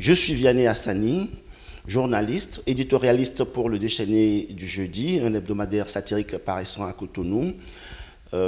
Je suis Vianney Hassani, journaliste, éditorialiste pour Le Déchaîné du Jeudi, un hebdomadaire satirique paraissant à Cotonou,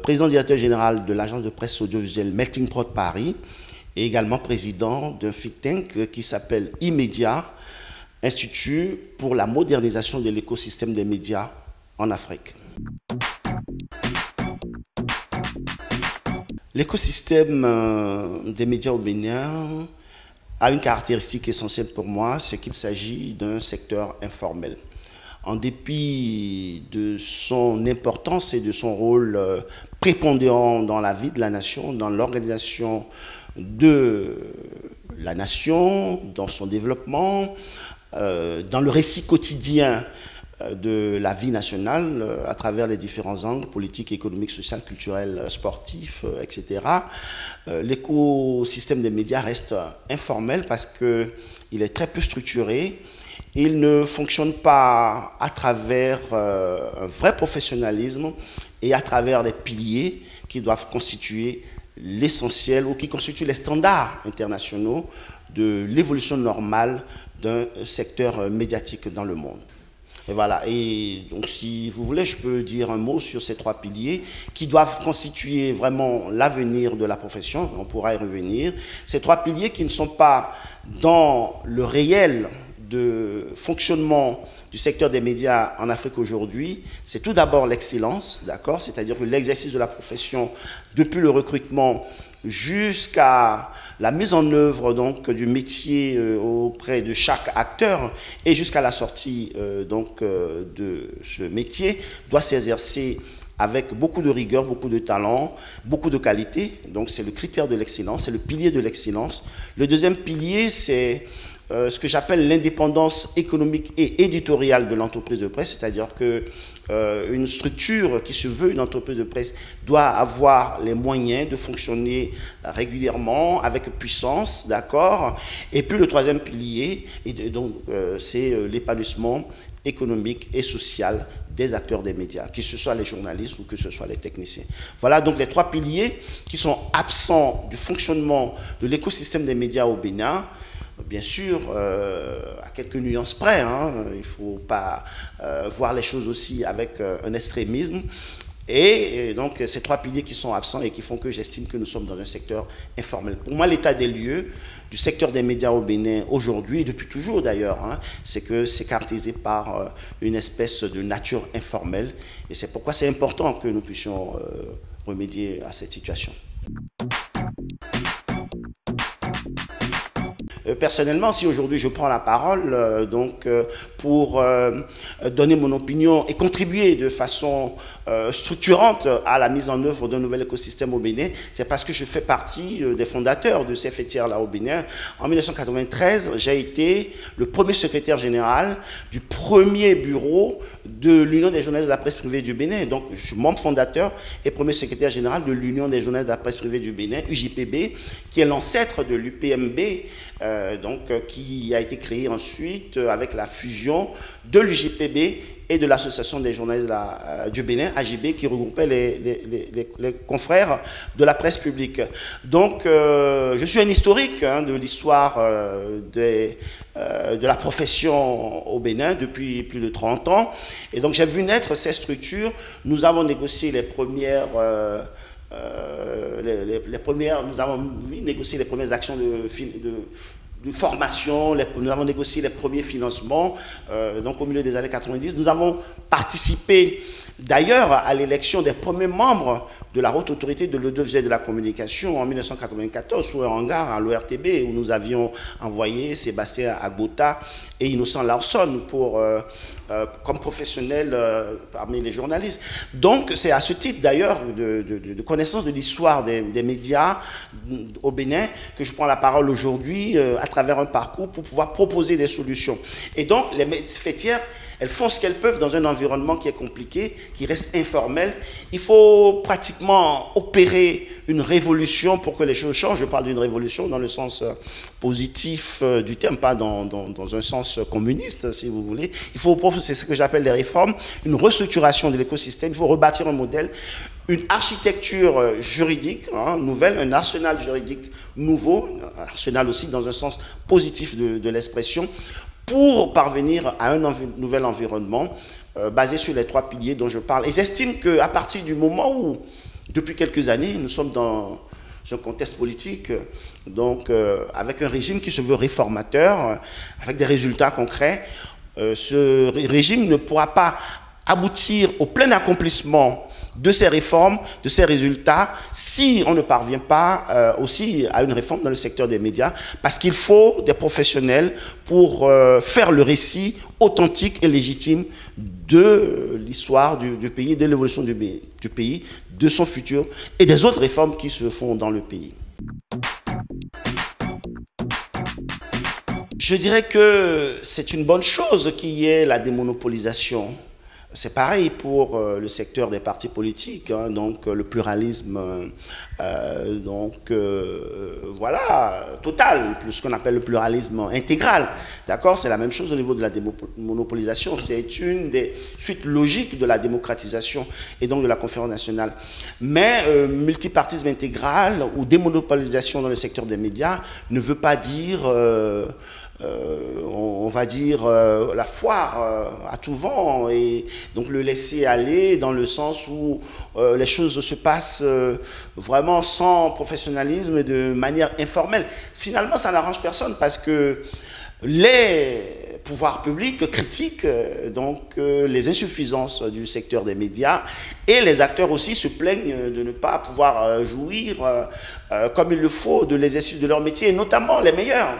président directeur général de l'agence de presse audiovisuelle Melting Pot Paris et également président d'un think tank qui s'appelle Immédia, Institut pour la modernisation de l'écosystème des médias en Afrique. L'écosystème des médias au Bénin a une caractéristique essentielle pour moi, c'est qu'il s'agit d'un secteur informel. En dépit de son importance et de son rôle prépondérant dans la vie de la nation, dans l'organisation de la nation, dans son développement, dans le récit quotidien de la vie nationale à travers les différents angles, politiques, économiques, sociaux, culturels, sportifs, etc. L'écosystème des médias reste informel parce qu'il est très peu structuré. Il ne fonctionne pas à travers un vrai professionnalisme et à travers les piliers qui doivent constituer l'essentiel ou qui constituent les standards internationaux de l'évolution normale d'un secteur médiatique dans le monde. Et voilà, et donc si vous voulez, je peux dire un mot sur ces trois piliers qui doivent constituer vraiment l'avenir de la profession, on pourra y revenir. Ces trois piliers qui ne sont pas dans le réel de fonctionnement du secteur des médias en Afrique aujourd'hui, c'est tout d'abord l'excellence, d'accord, c'est-à-dire que l'exercice de la profession depuis le recrutement jusqu'à la mise en œuvre donc, du métier auprès de chaque acteur et jusqu'à la sortie de ce métier doit s'exercer avec beaucoup de rigueur, beaucoup de talent, beaucoup de qualité. Donc c'est le critère de l'excellence, c'est le pilier de l'excellence. Le deuxième pilier, c'est ce que j'appelle l'indépendance économique et éditoriale de l'entreprise de presse, c'est-à-dire que une structure qui se veut une entreprise de presse doit avoir les moyens de fonctionner régulièrement, avec puissance, d'accord. Et puis le troisième pilier, c'est l'épanouissement économique et social des acteurs des médias, que ce soit les journalistes ou que ce soit les techniciens. Voilà donc les trois piliers qui sont absents du fonctionnement de l'écosystème des médias au Bénin. Bien sûr, à quelques nuances près, hein, il ne faut pas voir les choses aussi avec un extrémisme. Et donc, ces trois piliers qui sont absents et qui font que j'estime que nous sommes dans un secteur informel. Pour moi, l'état des lieux du secteur des médias au Bénin aujourd'hui, et depuis toujours d'ailleurs, hein, c'est que c'est caractérisé par une espèce de nature informelle. Et c'est pourquoi c'est important que nous puissions remédier à cette situation. Personnellement, si aujourd'hui je prends la parole pour donner mon opinion et contribuer de façon structurante à la mise en œuvre d'un nouvel écosystème au Bénin, c'est parce que je fais partie des fondateurs de ces fêtières-là au Bénin. En 1993, j'ai été le premier secrétaire général du premier bureau de l'Union des journalistes de la presse privée du Bénin. Donc, je suis membre fondateur et premier secrétaire général de l'Union des journalistes de la presse privée du Bénin, UJPB, qui est l'ancêtre de l'UPMB, qui a été créé ensuite avec la fusion de l'UJPB et de l'Association des journalistes du Bénin, AJB, qui regroupait les confrères de la presse publique. Donc, je suis un historique de l'histoire de la profession au Bénin depuis plus de 30 ans. Et donc, j'ai vu naître ces structures. Nous avons négocié les premières... nous avons négocié les premières actions de formation, nous avons négocié les premiers financements, donc au milieu des années 90. Nous avons participé d'ailleurs à l'élection des premiers membres de la haute autorité de l'audiovisuel et de la communication en 1994 sous un hangar à l'ORTB où nous avions envoyé Sébastien Agbota et Innocent Larson comme professionnels parmi les journalistes. Donc c'est à ce titre d'ailleurs de connaissance de l'histoire des médias au Bénin que je prends la parole aujourd'hui à travers un parcours pour pouvoir proposer des solutions. Et donc les fêtières Elles font ce qu'elles peuvent dans un environnement qui est compliqué, qui reste informel. Il faut pratiquement opérer une révolution pour que les choses changent. Je parle d'une révolution dans le sens positif du terme, pas dans un sens communiste, si vous voulez. C'est ce que j'appelle des réformes, une restructuration de l'écosystème. Il faut rebâtir un modèle, une architecture juridique nouvelle, un arsenal juridique nouveau, un arsenal aussi dans un sens positif de l'expression, pour parvenir à un nouvel environnement basé sur les 3 piliers dont je parle. Et j'estime qu'à partir du moment où, depuis quelques années, nous sommes dans un contexte politique, donc avec un régime qui se veut réformateur, avec des résultats concrets, ce régime ne pourra pas aboutir au plein accomplissement de ces réformes, de ces résultats, si on ne parvient pas aussi à une réforme dans le secteur des médias, parce qu'il faut des professionnels pour faire le récit authentique et légitime de l'histoire du pays, de l'évolution du pays, de son futur et des autres réformes qui se font dans le pays. Je dirais que c'est une bonne chose qu'il y ait la démonopolisation. C'est pareil pour le secteur des partis politiques, donc le pluralisme, voilà, total, ce qu'on appelle le pluralisme intégral. D'accord, c'est la même chose au niveau de la démonopolisation. C'est une des suites logiques de la démocratisation et donc de la conférence nationale. Mais multipartisme intégral ou démonopolisation dans le secteur des médias ne veut pas dire on va dire la foire à tout vent, et donc le laisser aller dans le sens où les choses se passent vraiment sans professionnalisme et de manière informelle. Finalement, ça n'arrange personne parce que les pouvoirs publics critiquent donc les insuffisances du secteur des médias, et les acteurs aussi se plaignent de ne pas pouvoir jouir comme il le faut de l'exercice de leur métier, et notamment les meilleurs.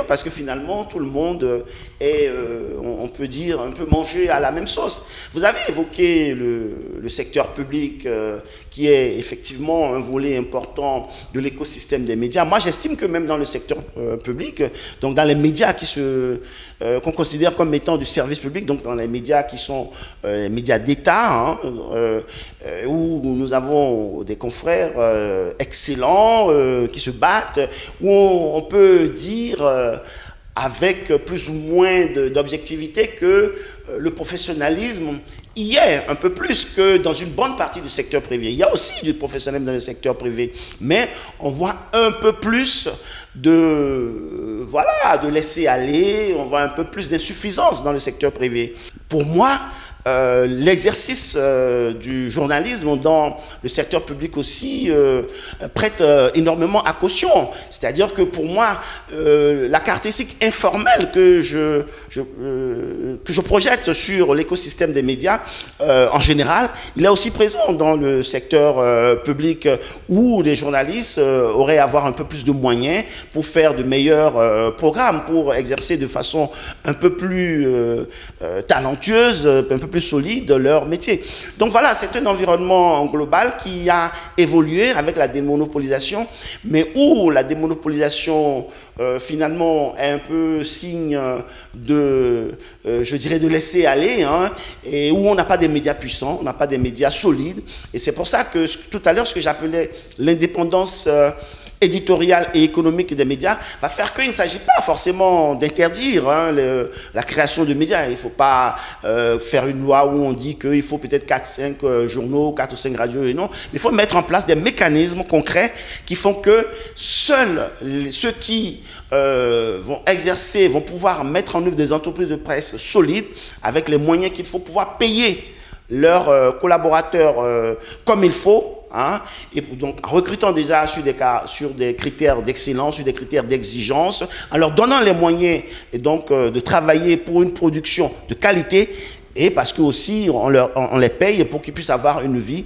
Parce que finalement, tout le monde est, on peut dire, un peu mangé à la même sauce. Vous avez évoqué le secteur public, qui est effectivement un volet important de l'écosystème des médias. Moi, j'estime que même dans le secteur public, donc dans les médias qu'on considère comme étant du service public, donc dans les médias qui sont les médias d'État, où nous avons des confrères excellents qui se battent, où on peut dire avec plus ou moins d'objectivité que le professionnalisme y est un peu plus que dans une bonne partie du secteur privé. Il y a aussi du professionnalisme dans le secteur privé, mais on voit un peu plus de laisser aller, on voit un peu plus d'insuffisance dans le secteur privé. Pour moi, l'exercice du journalisme dans le secteur public aussi prête énormément à caution. C'est-à-dire que pour moi, la caractéristique informelle que je projette sur l'écosystème des médias en général, il est aussi présent dans le secteur public, où les journalistes auraient à avoir un peu plus de moyens pour faire de meilleurs programmes, pour exercer de façon un peu plus talentueuse, un peu plus solide leur métier. Donc voilà, c'est un environnement global qui a évolué avec la démonopolisation, mais où la démonopolisation finalement est un peu signe de, je dirais, de laisser aller, et où on n'a pas des médias puissants, on n'a pas des médias solides. Et c'est pour ça que tout à l'heure, ce que j'appelais l'indépendance éditoriale et économique des médias va faire qu'il ne s'agit pas forcément d'interdire la création de médias. Il ne faut pas faire une loi où on dit qu'il faut peut-être 4-5 journaux, 4 ou 5 radios, et non. Il faut mettre en place des mécanismes concrets qui font que seuls ceux qui vont exercer, vont pouvoir mettre en œuvre des entreprises de presse solides, avec les moyens qu'il faut pouvoir payer leurs collaborateurs comme il faut, et donc en recrutant déjà sur des critères d'excellence, sur des critères d'exigence, en leur donnant les moyens et donc de travailler pour une production de qualité, et parce que aussi on les paye pour qu'ils puissent avoir une vie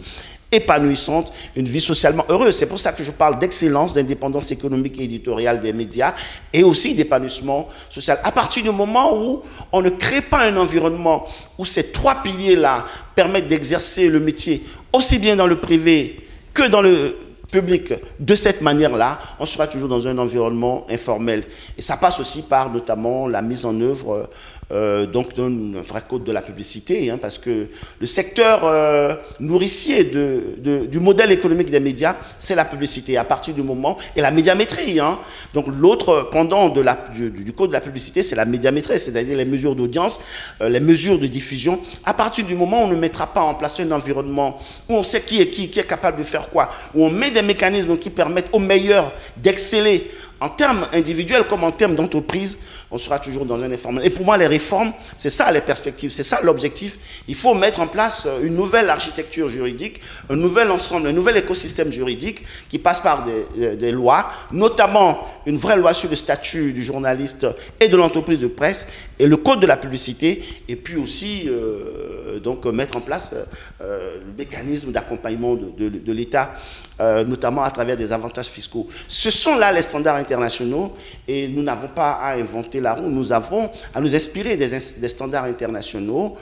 épanouissante, une vie socialement heureuse. C'est pour ça que je parle d'excellence, d'indépendance économique et éditoriale des médias, et aussi d'épanouissement social. À partir du moment où on ne crée pas un environnement où ces 3 piliers-là permettent d'exercer le métier aussi bien dans le privé que dans le public de cette manière-là, on sera toujours dans un environnement informel. Et ça passe aussi par notamment la mise en œuvre donc donne un vrai code de la publicité, hein, parce que le secteur nourricier du modèle économique des médias, c'est la publicité, à partir du moment, et la médiamétrie. Hein. Donc l'autre pendant du code de la publicité, c'est la médiamétrie, c'est-à-dire les mesures d'audience, les mesures de diffusion. À partir du moment où on ne mettra pas en place un environnement où on sait qui est capable de faire quoi, où on met des mécanismes qui permettent aux meilleurs d'exceller en termes individuels comme en termes d'entreprise, on sera toujours dans un informel. Et pour moi, les réformes, c'est ça les perspectives, c'est ça l'objectif. Il faut mettre en place une nouvelle architecture juridique, un nouvel ensemble, un nouvel écosystème juridique qui passe par des lois, notamment une vraie loi sur le statut du journaliste et de l'entreprise de presse et le code de la publicité, et puis aussi donc mettre en place le mécanisme d'accompagnement de l'État, notamment à travers des avantages fiscaux. Ce sont là les standards internationaux et nous n'avons pas à inventer la roue, nous avons à nous inspirer des standards internationaux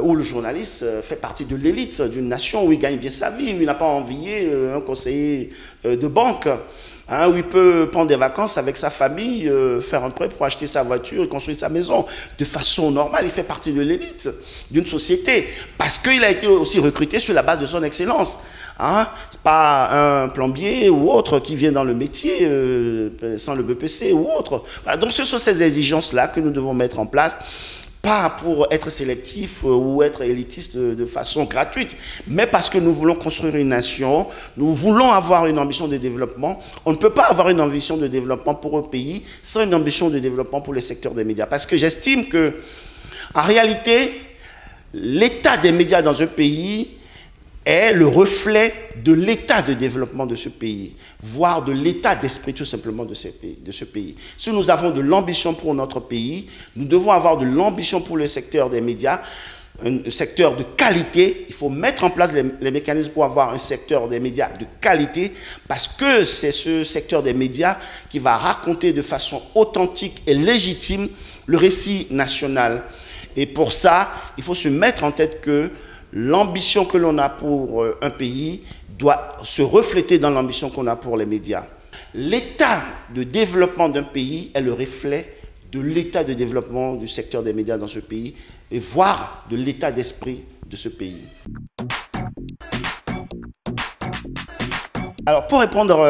où le journaliste fait partie de l'élite d'une nation, où il gagne bien sa vie, où il n'a pas envié un conseiller de banque, hein, où il peut prendre des vacances avec sa famille, faire un prêt pour acheter sa voiture et construire sa maison. De façon normale, il fait partie de l'élite d'une société parce qu'il a été aussi recruté sur la base de son excellence. Hein? Ce n'est pas un plombier ou autre qui vient dans le métier sans le BPC ou autre. Voilà, donc ce sont ces exigences-là que nous devons mettre en place, pas pour être sélectif ou être élitiste de façon gratuite, mais parce que nous voulons construire une nation, nous voulons avoir une ambition de développement. On ne peut pas avoir une ambition de développement pour un pays sans une ambition de développement pour le secteur des médias. Parce que j'estime que, en réalité, l'état des médias dans un pays est le reflet de l'état de développement de ce pays, voire de l'état d'esprit tout simplement de ce pays. Si nous avons de l'ambition pour notre pays, nous devons avoir de l'ambition pour le secteur des médias, un secteur de qualité. Il faut mettre en place les mécanismes pour avoir un secteur des médias de qualité, parce que c'est ce secteur des médias qui va raconter de façon authentique et légitime le récit national. Et pour ça, il faut se mettre en tête que l'ambition que l'on a pour un pays doit se refléter dans l'ambition qu'on a pour les médias. L'état de développement d'un pays est le reflet de l'état de développement du secteur des médias dans ce pays, et voire de l'état d'esprit de ce pays. Alors, pour répondre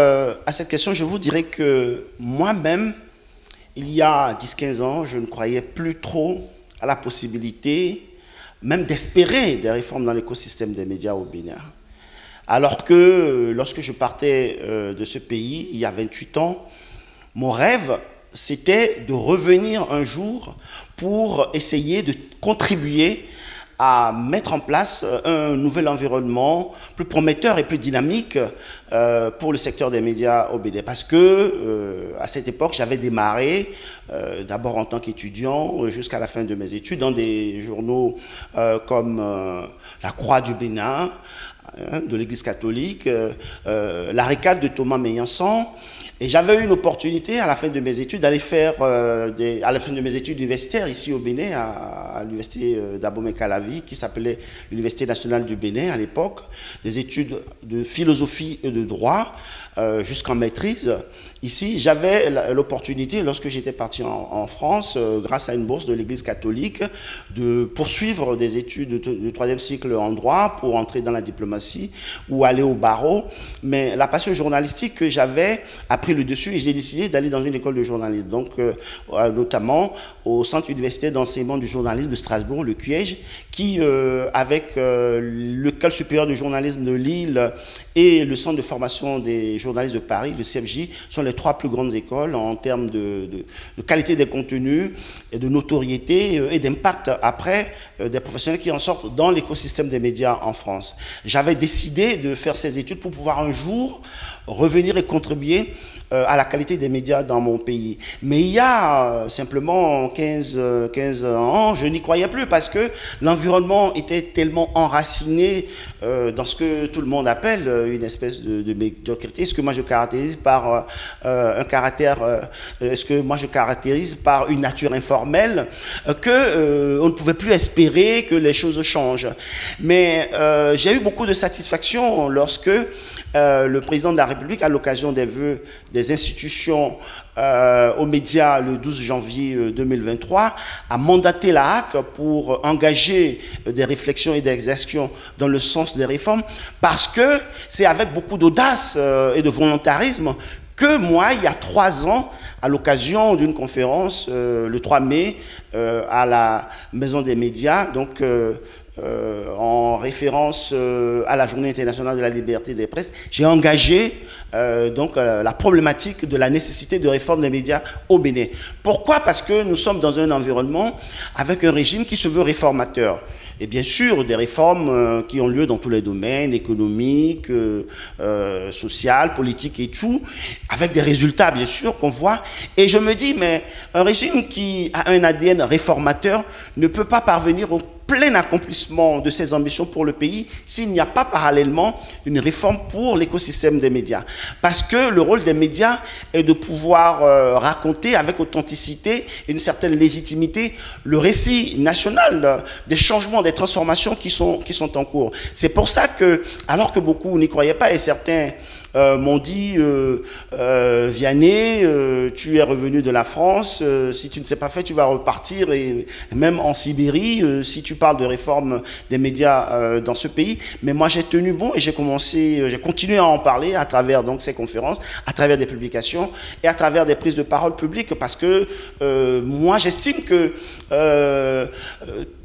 à cette question, je vous dirais que moi-même, il y a 10-15 ans, je ne croyais plus trop à la possibilité même d'espérer des réformes dans l'écosystème des médias au Bénin. Alors que lorsque je partais de ce pays, il y a 28 ans, mon rêve, c'était de revenir un jour pour essayer de contribuer à mettre en place un nouvel environnement plus prometteur et plus dynamique pour le secteur des médias au Bénin. Parce que à cette époque, j'avais démarré d'abord en tant qu'étudiant jusqu'à la fin de mes études dans des journaux comme La Croix du Bénin, de l'Église catholique, La Récade de Thomas Meillanson. Et j'avais eu une opportunité à la fin de mes études d'aller faire, à la fin de mes études universitaires ici au Bénin, à l'université d'Abomey-Calavi, qui s'appelait l'Université nationale du Bénin à l'époque, des études de philosophie et de droit jusqu'en maîtrise. Ici, j'avais l'opportunité, lorsque j'étais parti en France, grâce à une bourse de l'Église catholique, de poursuivre des études de 3e cycle en droit pour entrer dans la diplomatie ou aller au barreau. Mais la passion journalistique que j'avais a pris le dessus et j'ai décidé d'aller dans une école de journalisme. Donc, notamment au Centre universitaire d'enseignement du journalisme de Strasbourg, le CUEJ, qui, avec l'École supérieure de journalisme de Lille et le Centre de formation des journalistes de Paris, le CFJ, sont les 3 plus grandes écoles en termes de qualité des contenus et de notoriété et d'impact après des professionnels qui en sortent dans l'écosystème des médias en France. J'avais décidé de faire ces études pour pouvoir un jour revenir et contribuer à la qualité des médias dans mon pays. Mais il y a simplement 15 ans, je n'y croyais plus parce que l'environnement était tellement enraciné dans ce que tout le monde appelle une espèce de médiocrité, ce que moi je caractérise par un caractère, ce que moi je caractérise par une nature informelle, que on ne pouvait plus espérer que les choses changent. Mais j'ai eu beaucoup de satisfaction lorsque le président de la République, à l'occasion des vœux des institutions aux médias le 12 janvier 2023, a mandaté la HAC pour engager des réflexions et des actions dans le sens des réformes, parce que c'est avec beaucoup d'audace et de volontarisme que moi, il y a 3 ans, à l'occasion d'une conférence le 3 mai à la Maison des médias, donc en référence à la Journée internationale de la liberté des presses, j'ai engagé la problématique de la nécessité de réforme des médias au Bénin. Pourquoi? Parce que nous sommes dans un environnement avec un régime qui se veut réformateur. Et bien sûr, des réformes qui ont lieu dans tous les domaines, économiques, social, politique et tout, avec des résultats, bien sûr, qu'on voit. Et je me dis, mais un régime qui a un ADN réformateur ne peut pas parvenir au plein accomplissement de ses ambitions pour le pays s'il n'y a pas parallèlement une réforme pour l'écosystème des médias. Parce que le rôle des médias est de pouvoir raconter avec authenticité et une certaine légitimité le récit national des changements, des transformations qui sont en cours. C'est pour ça que, alors que beaucoup n'y croyaient pas et certains m'ont dit Vianney, tu es revenu de la France, si tu ne sais pas faire, tu vas repartir, et même en Sibérie, si tu parles de réforme des médias dans ce pays. Mais moi, j'ai tenu bon et j'ai continué à en parler à travers donc ces conférences, à travers des publications et à travers des prises de parole publiques, parce que moi, j'estime que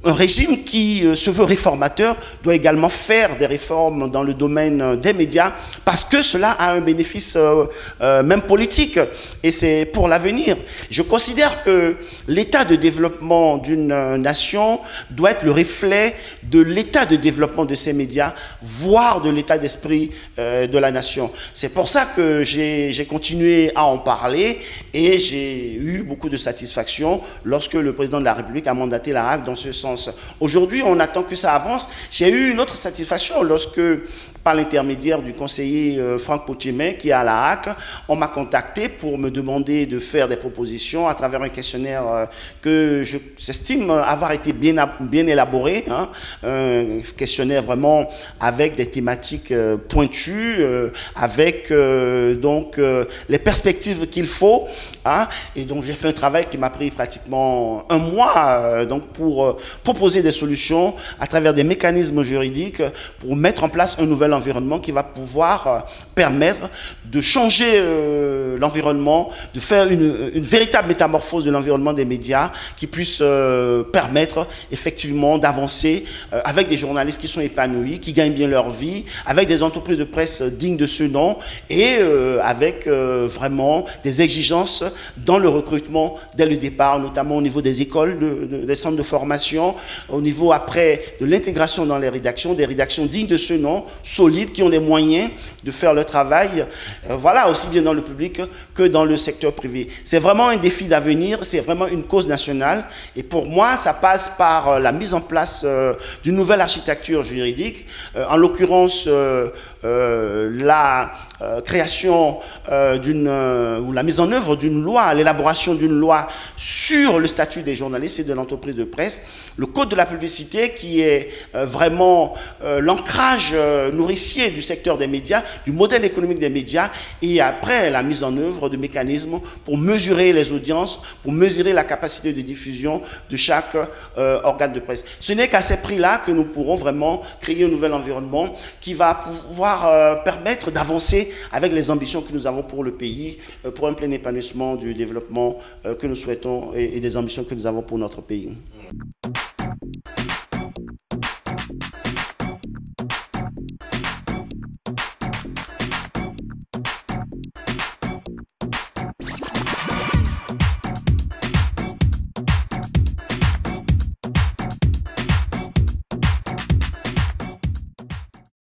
un régime qui se veut réformateur doit également faire des réformes dans le domaine des médias, parce que cela a un bénéfice même politique, et c'est pour l'avenir. Je considère que l'état de développement d'une nation doit être le reflet de l'état de développement de ses médias, voire de l'état d'esprit de la nation. C'est pour ça que j'ai continué à en parler, et j'ai eu beaucoup de satisfaction lorsque le président de la République a mandaté la HAC dans ce sens. Aujourd'hui, on attend que ça avance. J'ai eu une autre satisfaction lorsque, par l'intermédiaire du conseiller Franck Potiemé, qui est à la HAC, on m'a contacté pour me demander de faire des propositions à travers un questionnaire que j'estime avoir été bien élaboré, hein, un questionnaire vraiment avec des thématiques pointues, avec les perspectives qu'il faut, hein, et donc j'ai fait un travail qui m'a pris pratiquement 1 mois pour proposer des solutions à travers des mécanismes juridiques pour mettre en place un nouvel environnement qui va pouvoir permettre de changer l'environnement, de faire une véritable métamorphose de l'environnement des médias qui puisse permettre effectivement d'avancer avec des journalistes qui sont épanouis, qui gagnent bien leur vie, avec des entreprises de presse dignes de ce nom, et avec vraiment des exigences dans le recrutement dès le départ, notamment au niveau des écoles, des centres de formation, au niveau après de l'intégration dans les rédactions, des rédactions dignes de ce nom, solides, qui ont les moyens de faire leur travail, voilà, aussi bien dans le public que dans le secteur privé. C'est vraiment un défi d'avenir, c'est vraiment une cause nationale, et pour moi, ça passe par la mise en place d'une nouvelle architecture juridique, en l'occurrence la création ou la mise en œuvre d'une loi, l'élaboration d'une loi sur le statut des journalistes et de l'entreprise de presse, le code de la publicité qui est vraiment l'ancrage nourricier du secteur des médias, du modèle économique des médias, et après la mise en œuvre de mécanismes pour mesurer les audiences, pour mesurer la capacité de diffusion de chaque organe de presse. Ce n'est qu'à ces prix-là que nous pourrons vraiment créer un nouvel environnement qui va pouvoir permettre d'avancer avec les ambitions que nous avons pour le pays, pour un plein épanouissement du développement que nous souhaitons et des ambitions que nous avons pour notre pays.